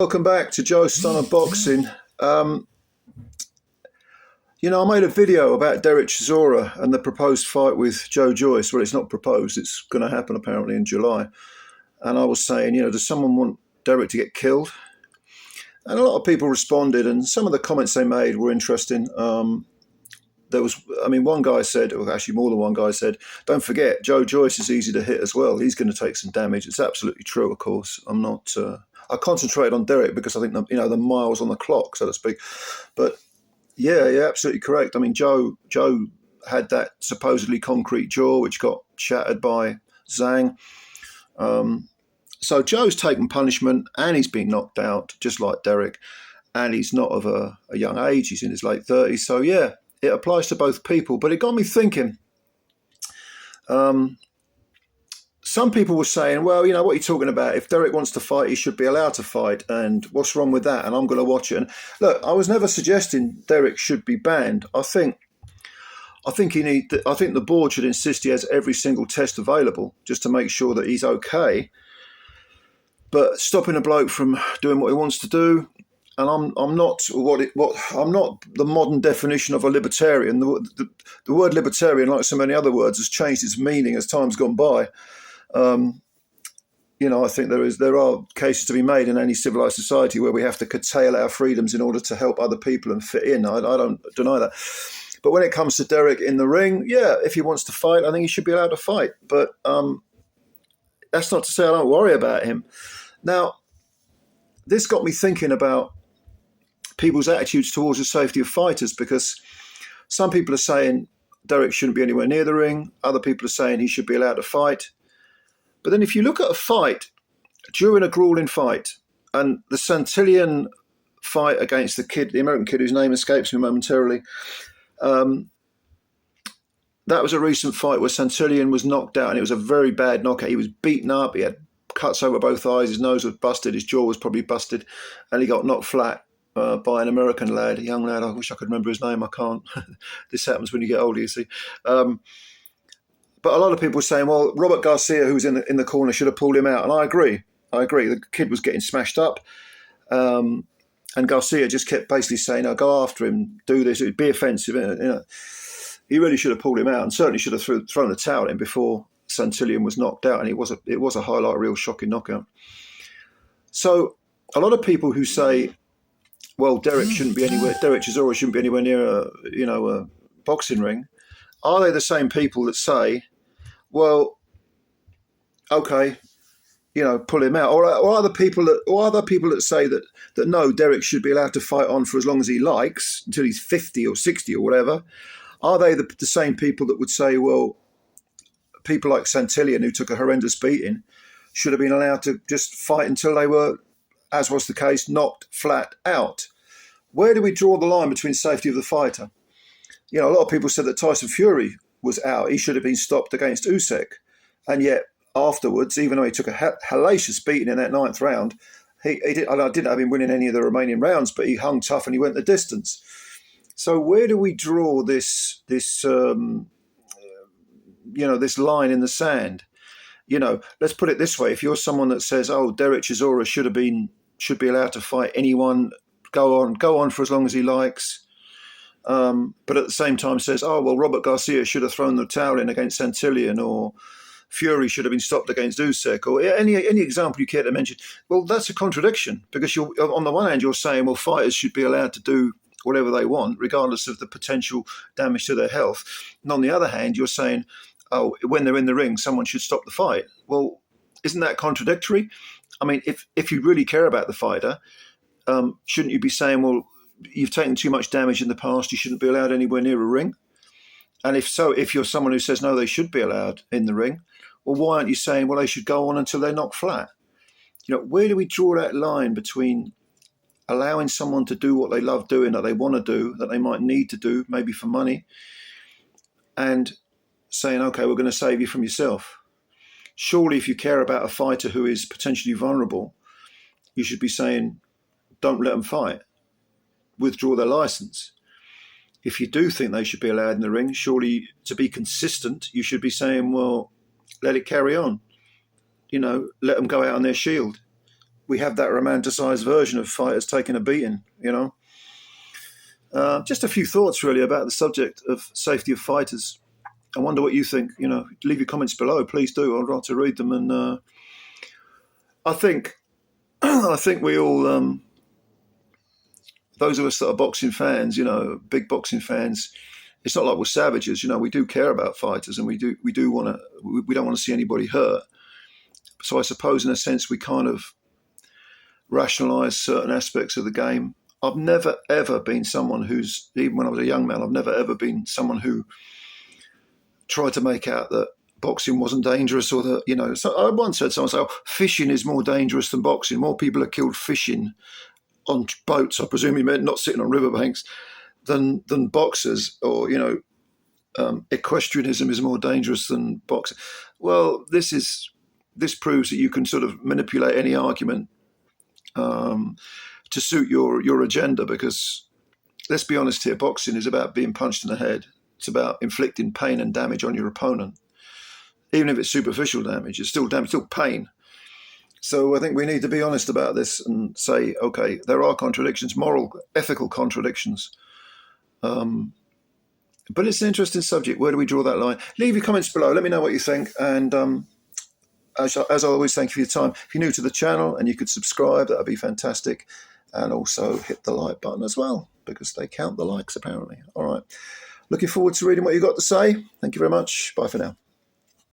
Welcome back to Joe's Son of Boxing. I made a video about Derek Chisora and the proposed fight with Joe Joyce. Well, it's not proposed. It's going to happen apparently in July. And I was saying, does someone want Derek to get killed? And a lot of people responded, and some of the comments they made were interesting. One guy said, or actually more than one guy said, don't forget, Joe Joyce is easy to hit as well. He's going to take some damage. It's absolutely true, of course. I concentrated on Derek because I think, the miles on the clock, so to speak. But yeah, absolutely correct. I mean, Joe had that supposedly concrete jaw, which got shattered by Zhang. So Joe's taken punishment and he's been knocked out, just like Derek. And he's not of a young age. He's in his late 30s. So yeah, it applies to both people. But it got me thinking. Some people were saying, well, what are you talking about? If Derek wants to fight, he should be allowed to fight. And what's wrong with that? And I'm going to watch it. And look, I was never suggesting Derek should be banned. I think the board should insist he has every single test available just to make sure that he's okay. But stopping a bloke from doing what he wants to do, and I'm not the modern definition of a libertarian. The word libertarian, like so many other words, has changed its meaning as time's gone by. I think there are cases to be made in any civilized society where we have to curtail our freedoms in order to help other people and fit in. I don't deny that. But when it comes to Derek in the ring, yeah, if he wants to fight, I think he should be allowed to fight. But that's not to say I don't worry about him. Now, this got me thinking about people's attitudes towards the safety of fighters, because some people are saying Derek shouldn't be anywhere near the ring. Other people are saying he should be allowed to fight. But then if you look at a fight, during a grueling fight, and the Santillan fight against the American kid whose name escapes me momentarily, that was a recent fight where Santillan was knocked out, and it was a very bad knockout. He was beaten up. He had cuts over both eyes. His nose was busted. His jaw was probably busted, and he got knocked flat by an American lad, a young lad. I wish I could remember his name. I can't. This happens when you get older, you see. But a lot of people were saying, well, Robert Garcia, who was in the corner, should have pulled him out. And I agree. The kid was getting smashed up. And Garcia just kept basically saying, no, go after him, do this, it'd be offensive. He really should have pulled him out, and certainly should have thrown the towel in before Santillan was knocked out. And it was a highlight, real shocking knockout. So a lot of people who say, well, Derek Chisora shouldn't be anywhere near a boxing ring. Are they the same people that say, well, okay, pull him out? Or are the people that say that no, Derek should be allowed to fight on for as long as he likes, until he's 50 or 60 or whatever? Are they the same people that would say, well, people like Santillan, who took a horrendous beating, should have been allowed to just fight until they were, as was the case, knocked flat out? Where do we draw the line between safety of the fighter? A lot of people said that Tyson Fury was out. He should have been stopped against Usyk. And yet afterwards, even though he took a hellacious beating in that 9th round, I didn't have him winning any of the remaining rounds, but he hung tough and he went the distance. So where do we draw this line in the sand? Let's put it this way. If you're someone that says, oh, Derek Chisora should be allowed to fight anyone, go on for as long as he likes, but at the same time says, oh, well, Robert Garcia should have thrown the towel in against Santillan, or Fury should have been stopped against Usyk, or any example you care to mention, well, that's a contradiction, because you're, on the one hand, you're saying, well, fighters should be allowed to do whatever they want, regardless of the potential damage to their health. And on the other hand, you're saying, oh, when they're in the ring, someone should stop the fight. Well, isn't that contradictory? I mean, if you really care about the fighter, shouldn't you be saying, well, you've taken too much damage in the past, you shouldn't be allowed anywhere near a ring? And if so, if you're someone who says, no, they should be allowed in the ring, well, why aren't you saying, well, they should go on until they're knocked flat? Where do we draw that line between allowing someone to do what they love doing, that they want to do, that they might need to do, maybe for money, and saying, okay, we're going to save you from yourself? Surely if you care about a fighter who is potentially vulnerable, you should be saying, don't let them fight, withdraw their license. If you do think they should be allowed in the ring, surely to be consistent, you should be saying, well, let it carry on. Let them go out on their shield. we have that romanticized version of fighters taking a beating, you know. Just a few thoughts really about the subject of safety of fighters. I wonder what you think. You know, leave your comments below, please do. I'd like to read them. And I think I think we all, those of us that are boxing fans, you know, big boxing fans, it's not like we're savages. You know, we do care about fighters, and we don't want to see anybody hurt. So I suppose in a sense we kind of rationalize certain aspects of the game. I've never ever been someone who's, even when I was a young man, I've never ever been someone who tried to make out that boxing wasn't dangerous, or that, you know, so I once heard someone say, oh, fishing is more dangerous than boxing. More people are killed fishing on boats, I presume he meant not sitting on riverbanks, than boxers, or, you know, equestrianism is more dangerous than boxing. Well, this proves that you can sort of manipulate any argument to suit your agenda, because let's be honest here, boxing is about being punched in the head. It's about inflicting pain and damage on your opponent. Even if it's superficial damage, it's still damage, still pain. So I think we need to be honest about this and say, okay, there are contradictions, moral, ethical contradictions. But it's an interesting subject. Where do we draw that line? Leave your comments below. Let me know what you think. And as always, thank you for your time. If you're new to the channel and you could subscribe, that would be fantastic. And also hit the like button as well, because they count the likes apparently. All right. Looking forward to reading what you've got to say. Thank you very much. Bye for now.